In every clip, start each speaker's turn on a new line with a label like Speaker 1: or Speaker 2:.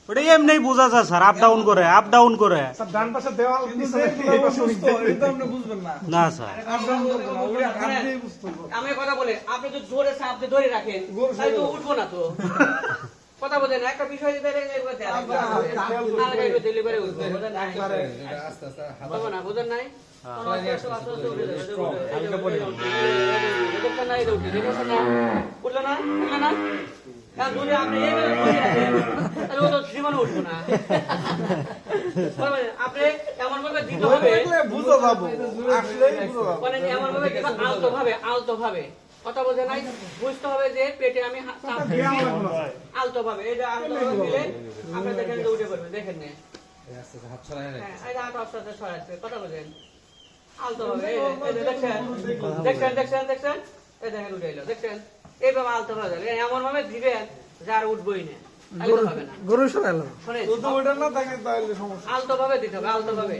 Speaker 1: ওটা এমনি বোঝা যায় স্যার, আপ ডাউন করে
Speaker 2: ডান পাশে দেওয়াল বুঝবেন
Speaker 1: না স্যার।
Speaker 3: আমি কথা বলে আপনি তো জোরে চাপ দিয়ে ধরে রাখেন তাই তো উঠবো না তো কথা বলেন একটা বিষয় বুঝেন নাই উঠলো না আপনি জীবনে উঠবো না আপনি এমন ভাবে দিতে হবে আলতো ভাবে কথা বোঝে নাই বুঝতে হবে যে পেটে আমি আলতো ভাবে এই যে আলতো ভাবে দিলে আপনি দেখেন উঠে পড়বে দেখেন না কথা বোঝেন আলতো ভাবে দেখছেন এই দেখেন উঠে এলো দেখছেন এইভাবে আলতো ভাবে এমন ভাবে দিবেন যে আর উঠবোই না আলতো ভাবে দিতে হবে আলতো ভাবে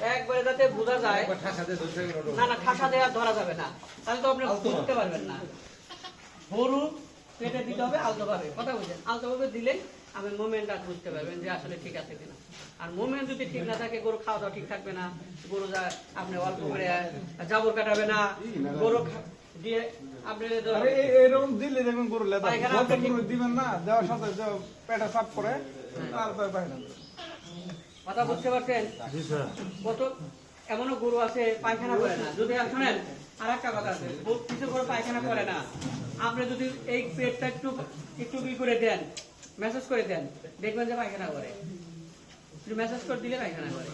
Speaker 3: একবারে যাতে বোঝা যায় না ঠাসা দেওয়া ধরা যাবে না তাহলে তো আপনি বুঝতে পারবেন না গরু পেটে দিতে হবে আলতো ভাবে কথা বুঝছেন আলতো ভাবে দিলে আপনি মোমেন্টটা বুঝতে পারবেন যে আসলে ঠিক আছে কিনা আর মোমেন্ট যদি ঠিক না থাকে গরু খাওয়া দাওয়া ঠিক থাকবে না গরু আপনি অল্প করে জাবর কাটাবে না গরু দিয়ে আপনি
Speaker 2: এরকম দিলে দেখবেন গরু দিবেন না দেওয়ার সাথে পেটা সাফ করে
Speaker 3: কথা বুঝতে পারছেন কত এমনও গরু আছে পায়খানা করে না যদি শোনেন আর একটা কথা আছে কিছু গরু পায়খানা করে না আপনি যদি এই পেটটা একটু কি করে দেন মেসেজ করে দেন দেখবেন যে পায়খানা করে মেসেজ করে দিলে পায়খানা করে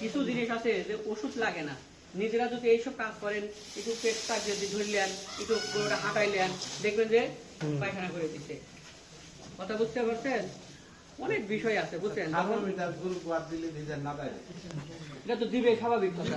Speaker 3: কিছু জিনিস আছে যে ওষুধ লাগে না নিজেরা যদি এইসব কাজ করেন একটু পেটটা যদি ধরলেন একটু গরুটা হাঁটাইলেন দেখবেন যে পায়খানা করে দিচ্ছে কথা বুঝতে পারছেন অনেক বিষয় আছে বুঝছেন এটা তো দিবে স্বাভাবিক কথা